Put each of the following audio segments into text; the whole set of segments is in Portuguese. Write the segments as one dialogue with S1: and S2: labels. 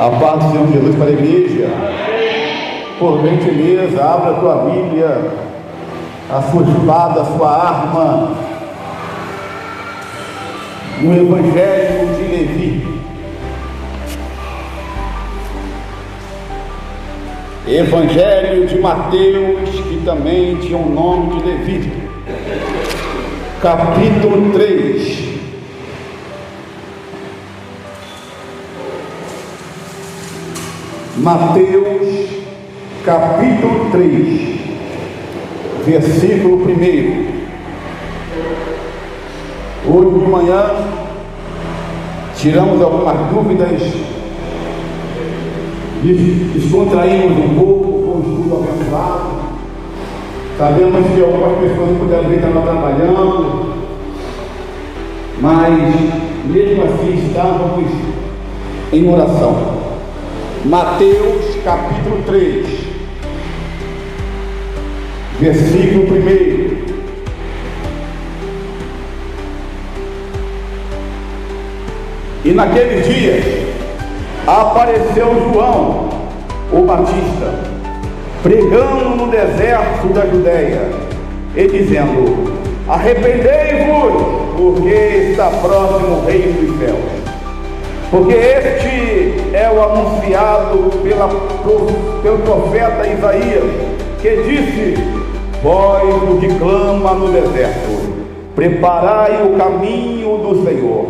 S1: A paz do Senhor Jesus para a igreja. Por gentileza, abra a tua Bíblia, a sua espada, a sua arma, no Evangelho de Levi. Evangelho de Mateus, que também tinha o nome de Levi. Capítulo 3. Mateus, capítulo 3, versículo 1. Hoje de manhã tiramos algumas dúvidas, descontraímos um pouco com o estudo abençoado. Sabemos que algumas pessoas puderam estar trabalhando, mas mesmo assim estávamos em oração. Mateus capítulo 3, versículo 1. E naqueles dias apareceu João, o Batista, pregando no deserto da Judéia e dizendo: arrependei-vos, porque está próximo o reino dos céus. Porque este é o anunciado pelo profeta Isaías, que disse: voz do que clama no deserto, preparai o caminho do Senhor,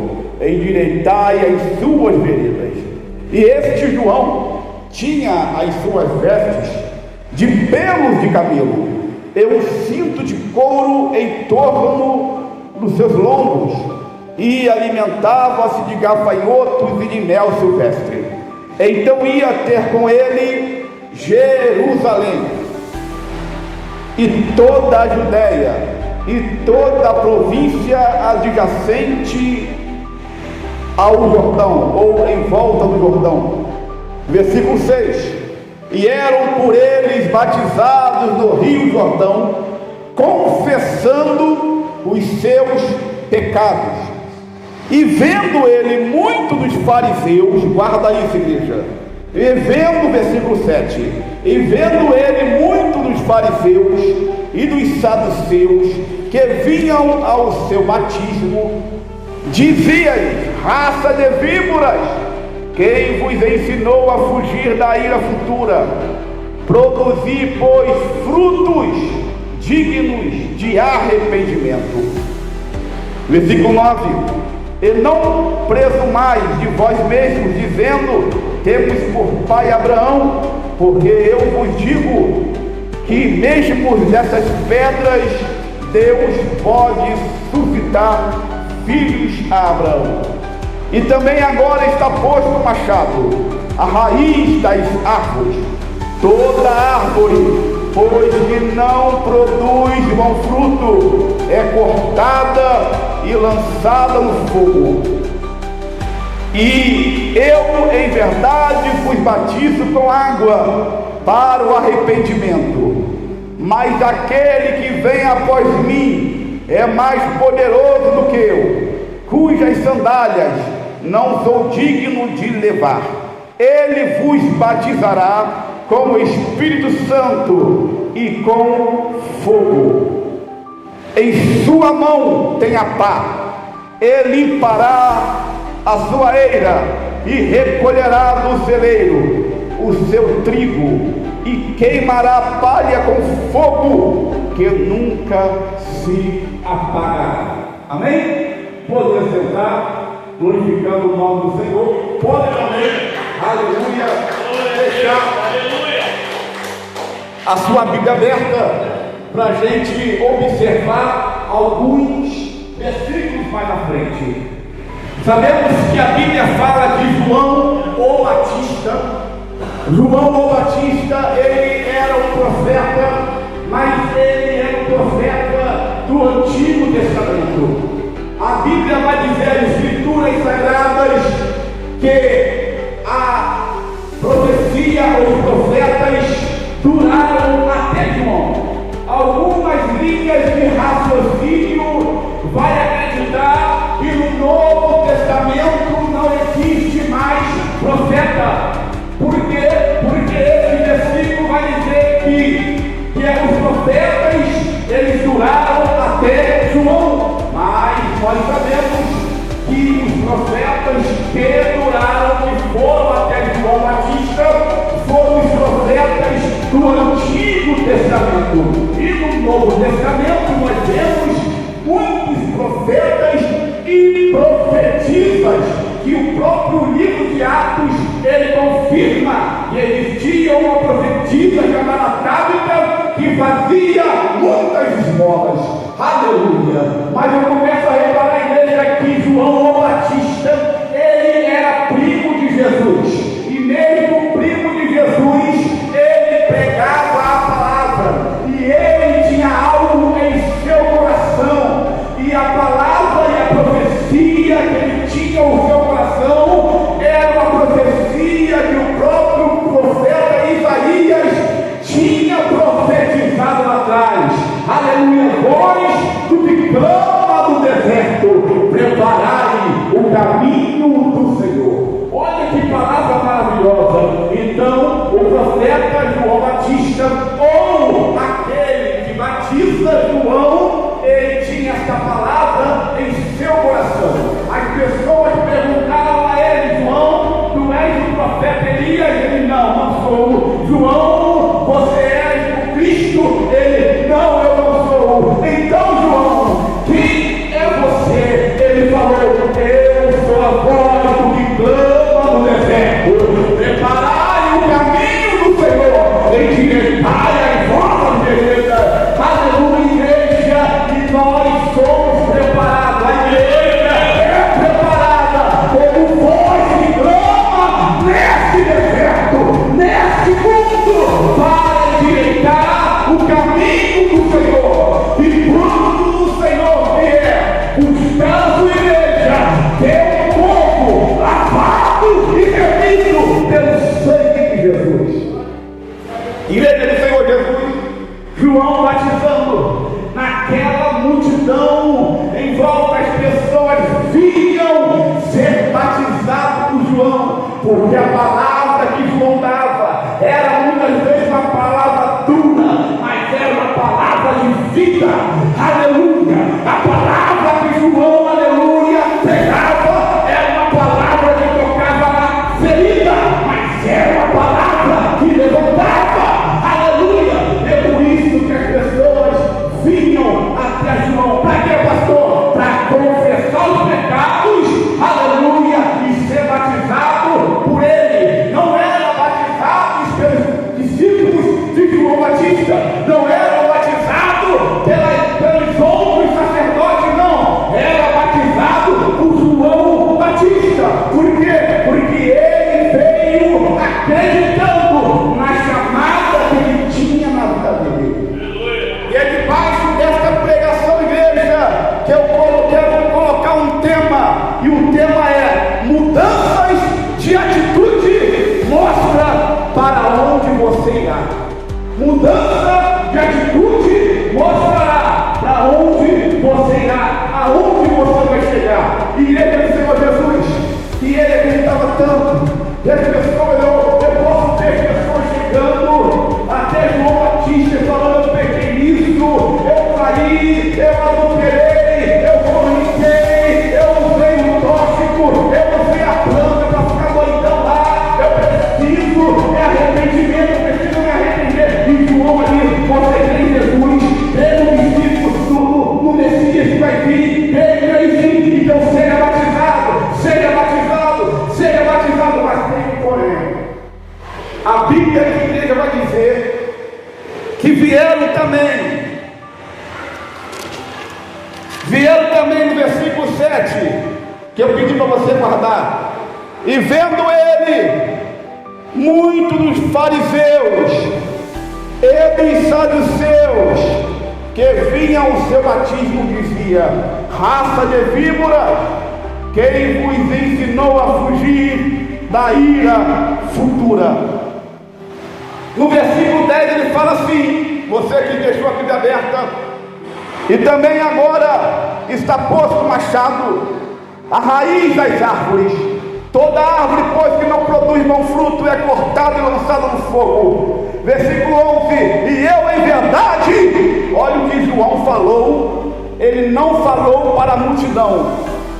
S1: endireitai as suas veredas. E este João tinha as suas vestes de pelos de camelo e um cinto de couro em torno dos seus lombos, e alimentava-se de gafanhotos e de mel silvestre. Então ia ter com ele Jerusalém, e toda a Judéia, e toda a província adjacente ao Jordão, ou em volta do Jordão. Versículo 6. E eram por eles batizados no rio Jordão, confessando os seus pecados. E vendo ele muito dos fariseus, guarda isso, igreja, e vendo, versículo 7, e vendo ele muito dos fariseus e dos saduceus que vinham ao seu batismo, dizia-lhes: raça de víboras, quem vos ensinou a fugir da ira futura? Produzi, pois, frutos dignos de arrependimento. Versículo 9. E não presumais de vós mesmos, dizendo: temos por pai Abraão, porque eu vos digo que mesmo dessas pedras Deus pode suscitar filhos a Abraão. E também agora está posto o machado à raiz das árvores. Toda árvore, pois que não produz bom fruto, é cortada e lançada no fogo. E eu em verdade vos batizo com água para o arrependimento, mas aquele que vem após mim é mais poderoso do que eu, cujas sandálias não sou digno de levar. Ele vos batizará com o Espírito Santo e com fogo. Em sua mão tem a pá, e limpará a sua eira, e recolherá do celeiro o seu trigo, e queimará a palha com fogo, que nunca se apagará. Amém? Pode sentar, glorificando o nome do Senhor. Pode também, aleluia, deixar a sua Bíblia aberta para a gente observar alguns versículos mais à frente. Sabemos que a Bíblia fala de João o Batista. João o Batista, ele era um profeta, mas ele era um profeta do Antigo Testamento. A Bíblia vai dizer em Escrituras Sagradas que a profecia, os profetas duraram até João. Algumas linhas de raciocínio vai acreditar que no Novo Testamento não existe mais profeta. existia uma profetisa chamada Tábita que fazia muitas esmolas. Aleluia! Mas eu começo a reparar na igreja que João o Batista, ele era primo de Jesus, e mesmo primo de Jesus, ele pregava a palavra, e ele tinha algo em seu coração, e a palavra e a profecia que ele tinha no seu coração era uma profecia que o próprio profeta Isaías tinha profetizado lá atrás. Aleluia! Voz do que clama no deserto, preparai o caminho do Senhor. Olha que palavra maravilhosa. Então o profeta João Batista, ou aquele que batiza João, ele tinha essa palavra em seu coração. As pessoas perguntaram a ele: João, tu és o profeta Elias? Ele: não sou. João, você és o Cristo? Ele: não, eu não sou. Então, João, quem é você? Ele falou: eu sou a voz do que clama no deserto, preparai o caminho do Senhor, endireitai as vossas veredas. Aleluia, igreja, e nós somos preparados. A igreja é preparada como voz que clama nesse deserto, nesse mundo, para endireitar o caminho do Senhor. E quando o Senhor vier buscar a sua igreja, ter um povo lavado e remido pelo sangue de Jesus. Igreja do Senhor Jesus, João batizando, naquela multidão em volta, as pessoas vinham ser batizadas por João, porque a palavra que João dava era muitas vezes uma palavra dura, mas era uma palavra de vida. Aleluia! A palavra que João, aleluia, pregava era uma palavra que tocava na ferida, mas era uma palavra que levantava. Aleluia! É por isso que as pessoas vinham até João. Para quê, pastor? Para confessar os pecados, aleluia, e ser batizado por ele. Não eram batizados pelos discípulos de João Batista, não eram batizados pelos outros sacerdotes, não. Era batizado por João Batista. Por quê? Porque ele veio acreditando na chamada que ele tinha na vida dele. E é debaixo desta pregação, igreja, que eu quero colocar um tema, e o tema é mudanças de atitude. Mostra para onde você irá. Mudança de atitude mostrará para onde você irá, aonde você vai chegar. Igreja do Senhor Jesus, e ele acreditava tanto, e as pessoas, eu posso ver pessoas chegando até João Batista falando: eu peguei nisso, eu traí, eu adulterei, eu forniquei, eu usei um tóxico, eu usei a planta para ficar doidão lá, eu preciso arrependimento, eu preciso me arrepender. E João ali, você crê em Jesus, crê no discípulo, no Messias que vai vir, crê sim, então seja batizado, seja batizado, seja batizado. Mas tem um porém. A Bíblia da igreja vai dizer que vieram também no versículo 7, que eu pedi para você guardar: e vendo ele, muitos dos fariseus e dos saduceus que vinham ao seu batismo, dizia: raça de víbora, quem vos ensinou a fugir da ira futura? No versículo 10 ele fala assim, você que deixou a Bíblia aberta: e também agora está posto o machado à raiz das árvores. Toda árvore, pois, que não produz bom fruto é cortada e lançada no fogo. Versículo 11: e eu em verdade, olha o que João falou, ele não falou para a multidão.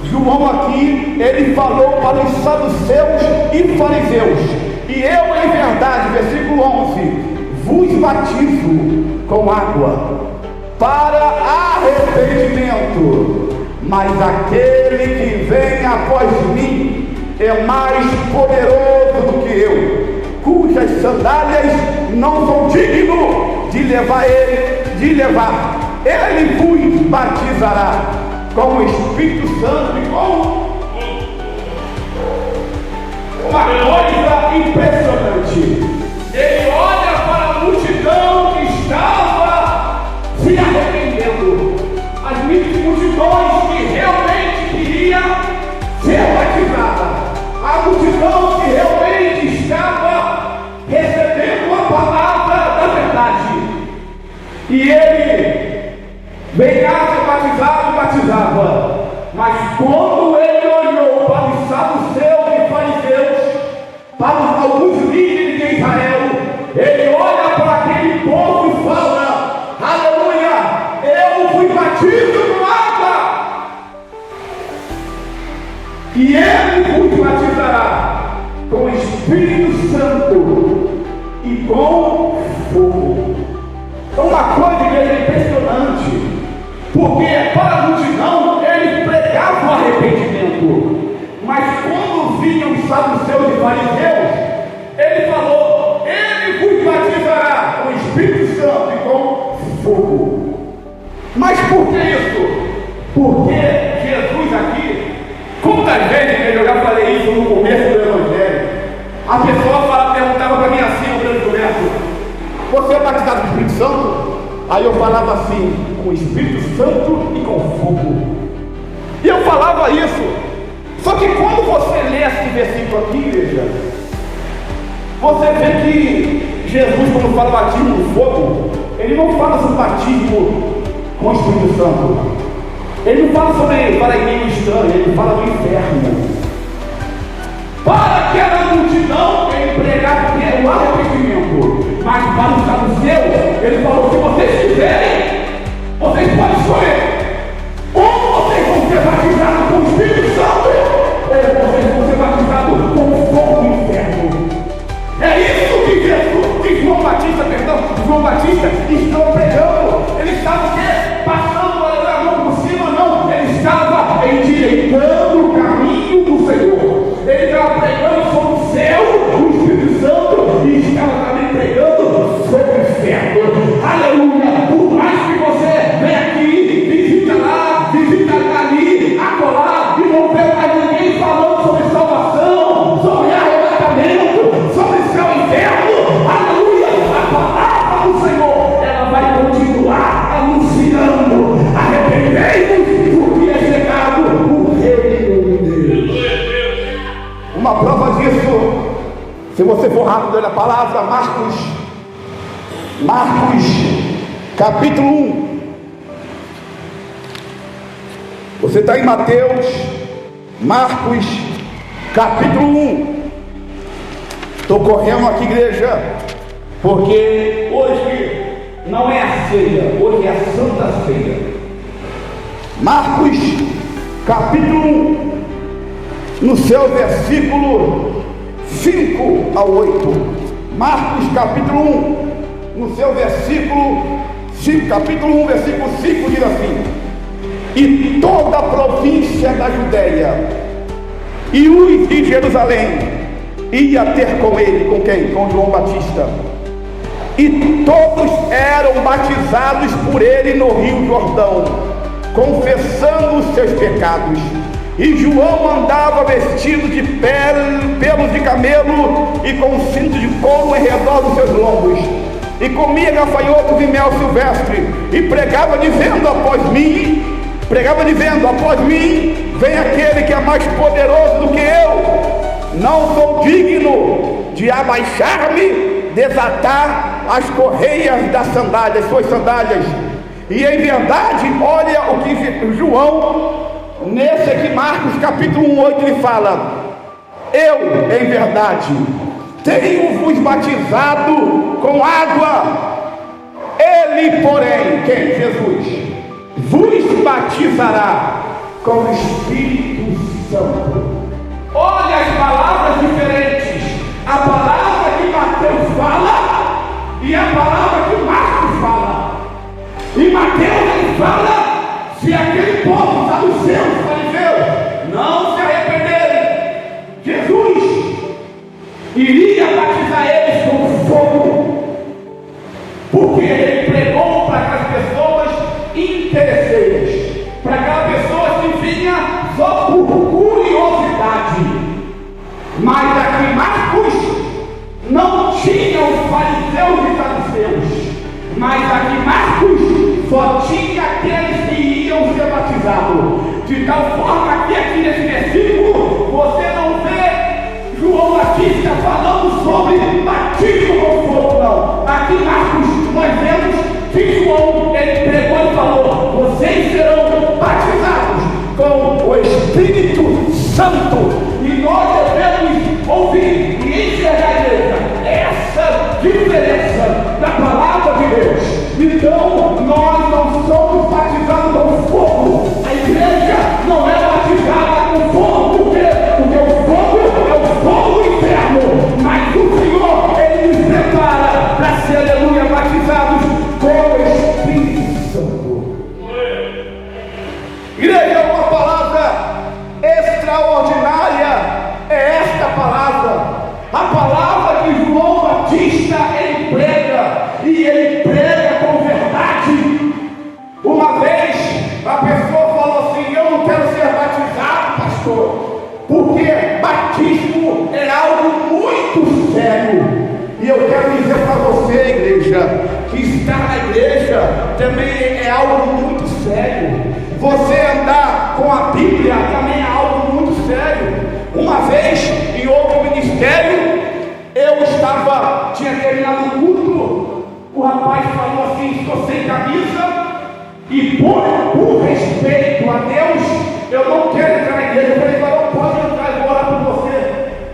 S1: João aqui, ele falou para os saduceus e fariseus. E eu em verdade, versículo 11, vos batizo com água para arrependimento, mas aquele que vem após mim é mais poderoso do que eu, cujas digno de levar ele vos batizará com o Espírito Santo e com uma coisa impressionante. Ele olha para a multidão que estava se arrependendo, as multidões que realmente queria ser batizada, a multidão que realmente estava recebendo a palavra da verdade, e ele veio a ser batizado e batizava. Mas quando ele olhou para os saduceus e fariseus, para alguns líderes de Israel, ele olha para aquele povo e fala: aleluia, eu fui batizo com água, e ele vos batizará com o Espírito Santo e com fogo. É uma coisa que é impressionante, porque para a multidão ele pregava o arrependimento, mas quando vinham os saduceus e fariseus, ele falou: ele vos batizará com o Espírito Santo e com fogo. Mas por que isso? Porque Jesus aqui, quantas vezes eu já falei isso no começo do Evangelho, a pessoa perguntava para mim assim, o grande Roberto: você é batizado com o Espírito Santo? Aí eu falava assim: com o Espírito Santo e com fogo. E eu falava isso. Só que quando você lê esse versículo aqui, igreja, você vê que Jesus, quando fala batismo no fogo, ele não fala sobre batismo com o Espírito Santo. Ele não fala sobre paraíso estranho, ele fala do inferno. Para aquela multidão, ele pregava o arrependimento. Mas para os saduceus, ele falou: se vocês quiserem, vocês podem escolher. Ou vocês vão ser batizados com o Espírito Santo, ou vocês vão ser batizados com o fogo do inferno. É isso que João Batista estava pregando. Ele estava passando a mão por cima, não. Ele estava endireitando o caminho do Senhor. Ele estava pregando sobre o céu, o Espírito Santo, e estava também pregando sobre o inferno. Aleluia! Por mais que você venha aqui, visita lá, visita ali, acolá, e não vê mais ninguém falando sobre salvação, sobre arrebatamento, sobre céu e inferno, aleluia! A palavra do Senhor, ela vai continuar anunciando: arrependei-vos, porque é chegado o reino de Deus. Uma prova disso, se você for rápido, olha a palavra, Marcos capítulo 1. Você está em Mateus, Marcos capítulo 1. Estou correndo aqui, igreja, porque hoje não é a ceia, hoje é a Santa Ceia. Marcos capítulo 1, no seu versículo 5 ao 8. Marcos capítulo 1, no seu versículo 5, capítulo 1, versículo 5 diz assim: e toda a província da Judéia e os de Jerusalém ia ter com ele, com quem? Com João Batista, e todos eram batizados por ele no Rio Jordão, confessando os seus pecados. E João andava vestido de pelos de camelo e com um cinto de couro em redor dos seus lombos, e comia gafanhotos e mel silvestre, e pregava dizendo: após mim vem aquele que é mais poderoso do que eu, não sou digno de abaixar-me, desatar as correias das sandálias, suas sandálias. E em verdade, olha o que João, nesse aqui, Marcos capítulo 1, 8, ele fala: eu, em verdade, tenho-vos batizado com água, ele, porém, quem? Jesus, vos batizará com o Espírito Santo. Olha as palavras diferentes, a palavra que Mateus fala e a palavra que Marcos fala. E Mateus, ele fala: se aquele povo saduceu, os fariseus, não se arrependerem, Jesus iria batizar eles com fogo. porque ele pregou para aquelas pessoas interesseiras, para aquela pessoa que vinha só por curiosidade. Mas aqui Marcos não tinha os fariseus e saduceus, mas aqui Marcos só tinha aqueles que iam ser batizados. De tal forma que aqui nesse versículo você não vê João Batista falando sobre batismo com fogo, não. Aqui Marcos nós vemos que João, ele pregou e falou: vocês serão batizados com o Espírito Santo. E nós devemos ouvir e enxergar a igreja essa diferença da palavra de Deus. Então nós não somos batizados com fogo. A igreja não é batizada com fogo, porque o fogo é o fogo interno. Mas o Senhor, ele nos prepara para ser, aleluia, batizados com o Espírito Santo. Igreja, é uma palavra extraordinária. É esta palavra, a palavra que João Batista ele prega, e ele prega com verdade. Uma vez a pessoa falou assim: eu não quero ser batizado, pastor, porque batismo é algo muito sério. E eu quero dizer para você, igreja, que estar na igreja também é algo muito sério. Você andar com a Bíblia também é algo muito sério. Uma vez, em outro ministério, eu tinha terminado o culto, o rapaz falou assim: estou sem camisa, e por respeito a Deus, eu não quero entrar na igreja. Eu falei: não pode entrar, eu vou orar por você.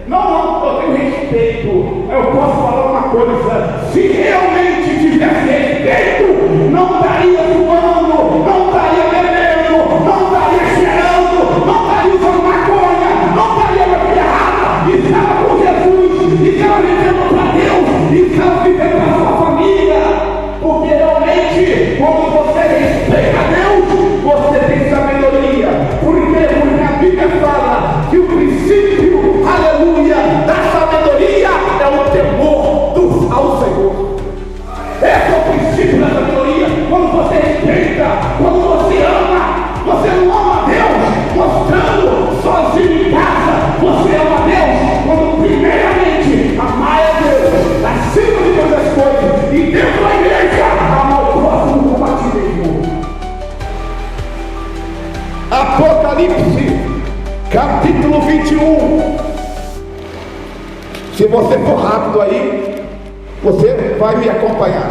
S1: Não, eu tenho respeito. Eu posso falar uma coisa: se realmente tivesse respeito, não estaria fumando, não estaria bebendo, não estaria cheirando, não estaria usando maconha, não estaria errada, estava com Jesus, estava vivendo para Deus, estava vivendo para a sua família. Porque realmente, quando você respeita a Deus, você tem sabedoria. Por quê? Porque a Bíblia fala que o princípio, aleluia, da sabedoria é o temor ao Senhor. Esse é o princípio da sabedoria. Quando você respeita, quando você ama, você não ama a Deus mostrando sozinho em casa. Você ama a Deus quando primeiramente amar a Deus acima de todas as coisas, e dentro da igreja amar o próximo como a ti mesmo. Apocalipse capítulo 21. Se você for rápido aí, você vai me acompanhar.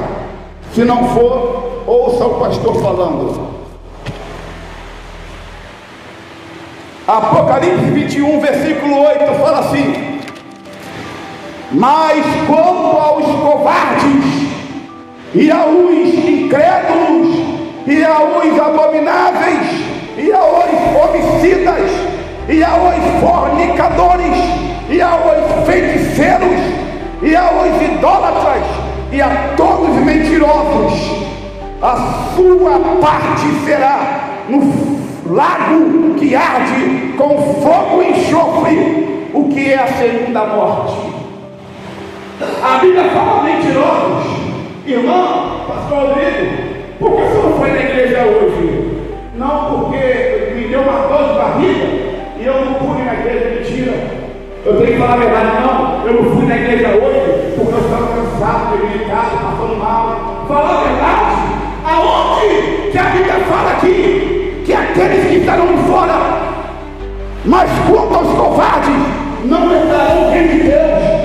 S1: Se não for, ouça o pastor falando. Apocalipse 21, versículo 8, fala assim: mas quanto aos covardes, e aos incrédulos, e aos abomináveis, e aos homicidas, e aos fornicadores, e aos feiticeiros, e aos idólatras, e a todos os mentirosos, a sua parte será no lago que arde com fogo e enxofre, o que é a segunda morte. A Bíblia fala mentirosos. Irmão, pastor Rodrigo, por que você não foi na igreja hoje? Não, porque me deu uma dor de barriga e eu não pude ir na igreja. Mentira, eu tenho que falar a verdade. Não, eu não fui na igreja hoje porque eu estava cansado, debilitado, passando mal. Falar a verdade, aonde que a Bíblia fala aqui que aqueles que estarão de fora, mas quanto aos covardes, não entrarão no reino de Deus.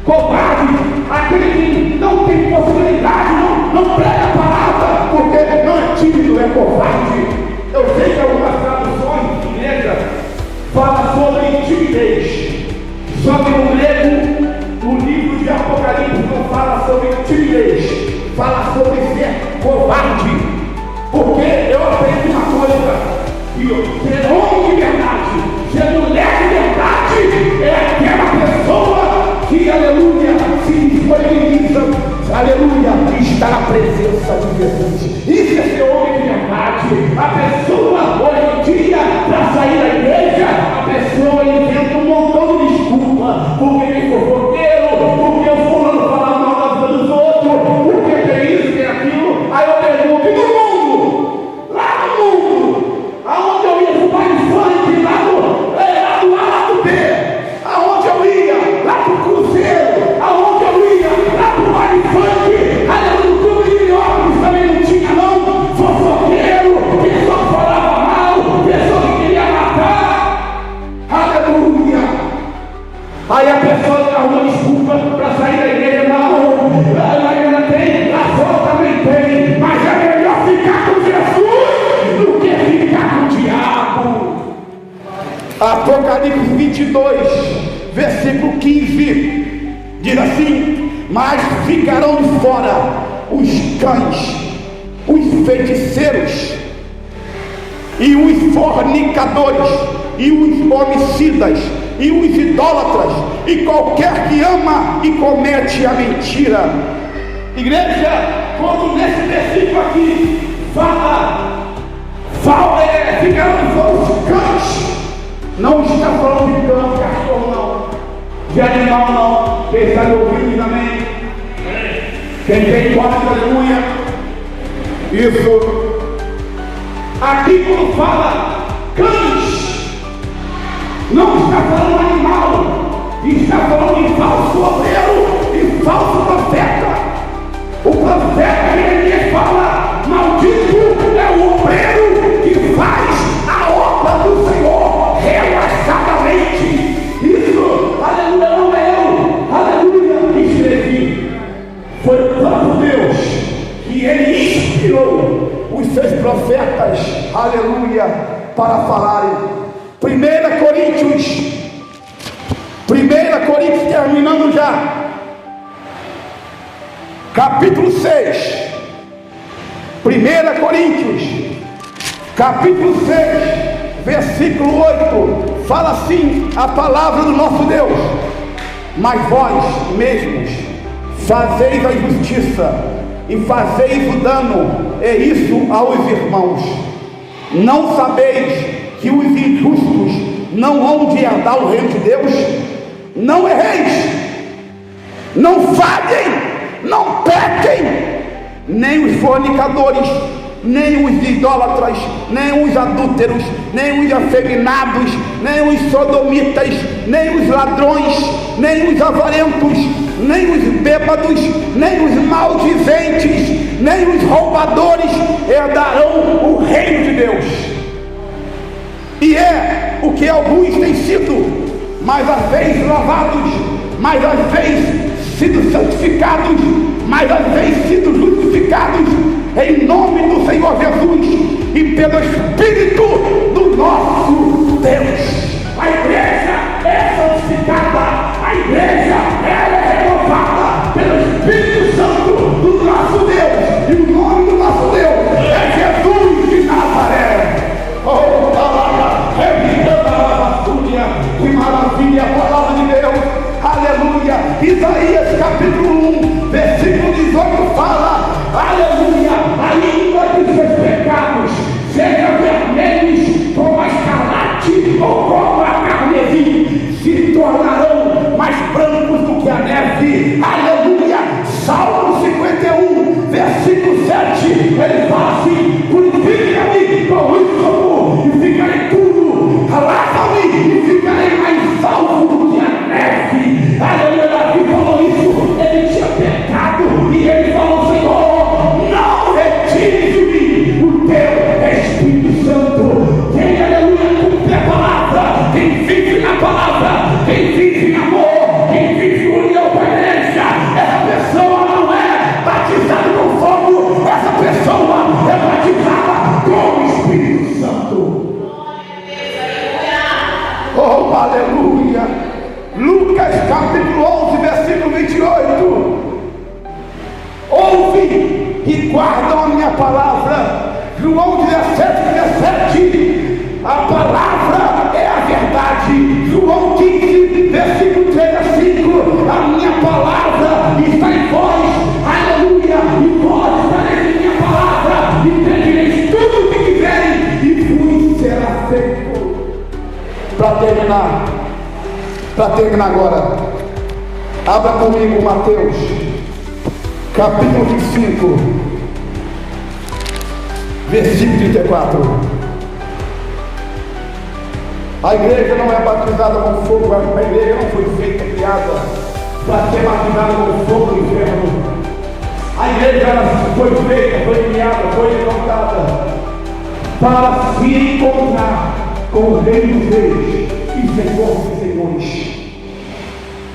S1: Covarde, aquele que não tem possibilidade, não prega a palavra, porque não é tímido, é covarde. Eu sei que algumas traduções de igreja falam sobre timidez, só que no grego, o livro de Apocalipse não fala sobre timidez, fala sobre ser covarde. Porque eu aprendi uma coisa, que ser homem de verdade, ser mulher de verdade, é aquela pessoa que, aleluia, se disponibiliza, aleluia, está na presença de Jesus. Isso é ser homem de verdade. A pessoa, hoje em dia, para sair da igreja, a pessoa inventa um montão de desculpa, porque tem fofoqueiro, porque o fulano fala mal da vida dos outros, porque tem isso. Coríntios 22, versículo 15, diz assim: mas ficarão de fora os cães, os feiticeiros, e os fornicadores, e os homicidas, e os idólatras, e qualquer que ama e comete a mentira. Igreja, quando nesse versículo aqui ficarão de fora os cães, não está falando de cão, de cachorro não, de animal não. Quem está me ouvindo também? Quem tem corte, aleluia. Isso. Aqui quando fala cães, não está falando animal, está falando de falso obreiro e falso profeta. O profeta Jeremias fala: maldito é o obreiro que faz a obra do Senhor relaxadamente. Isso, aleluia, não é eu, aleluia, que escrevi. Foi o próprio Deus que ele inspirou os seus profetas, aleluia, para falarem. 1 Coríntios, terminando já, capítulo 6. 1 Coríntios, capítulo 6, versículo 8, fala assim a palavra do nosso Deus: mas vós mesmos fazeis a injustiça e fazeis o dano, e isso aos irmãos. Não sabeis que os injustos não hão de herdar o reino de Deus? Não erreis, não falhem, não pequem, nem os fornicadores, nem os idólatras, nem os adúlteros, nem os afeminados, nem os sodomitas, nem os ladrões, nem os avarentos, nem os bêbados, nem os maldizentes, nem os roubadores herdarão o reino de Deus. E é o que alguns têm sido, mas às vezes lavados, mas às vezes sido santificados, mas às vezes sido justificados em nome do Senhor Jesus e pelo Espírito do nosso Deus. A igreja é santificada, a igreja ela é renovada pelo Espírito Santo do nosso Deus, e o nome do nosso Deus é Jesus de Nazaré. Oh, palavra, que maravilha, a palavra de Deus, aleluia. Isaías capítulo 1, versículo 18 fala, aleluia: a língua dos seus pecados seja vermelhos como a escarlate ou como a carmesim, se tornarão mais brancos do que a neve. Aleluia. Salmo 51, versículo 7, ele fala assim: purifica-me com o socorro e ficarei puro, lava-me e ficarei mais salvo do que a neve. Aleluia. Davi falou isso, ele tinha pecado e ele falou: Senhor, não retire de mim o teu Espírito Santo. Quem, aleluia, cumpre a palavra, quem vive na palavra, quem vive em amor, quem vive em união com a igreja, essa pessoa não é batizada com fogo, essa pessoa é batizada com o Espírito Santo. Oh, aleluia. Lucas capítulo 11, versículo 28. Ouve e guardam a minha palavra. João 17, a palavra é a verdade. João 15, versículo 3 a 5, a minha palavra está em vós, aleluia, e vós estareis em minha palavra, e pedireis tudo o que quiserem, e vos será feito. Para terminar agora, abra comigo Mateus capítulo 25, versículo 34. A igreja não é batizada com fogo, a igreja não foi feita, criada para ser batizada com fogo do inferno. A igreja foi feita, foi criada, foi levantada para se encontrar com o Rei dos Reis e Senhor dos Senhores.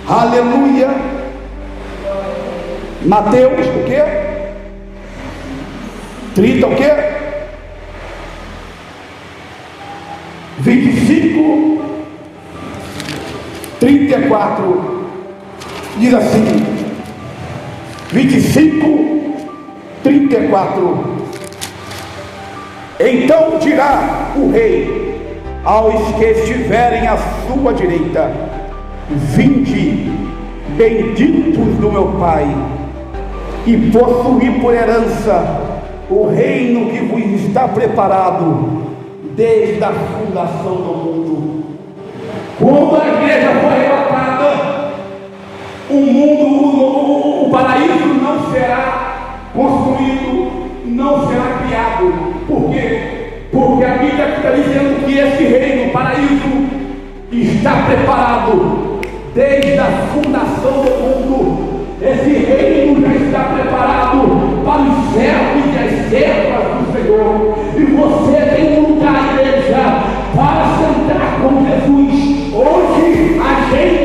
S1: Aleluia. Mateus, o quê? 30, o quê? 25, 34, diz assim, 25, 34, então dirá o rei aos que estiverem à sua direita: vinde, benditos do meu Pai, e possuí por herança o reino que vos está preparado desde a fundação do mundo. Quando a igreja foi arrebatada, o paraíso não será construído, não será criado. Por quê? Porque a Bíblia está dizendo que esse reino, o paraíso, está preparado desde a fundação do mundo. Esse reino já está preparado para os servos e as servas do Senhor. E você tem um lugar, igreja, para sentar com Jesus. Hoje a gente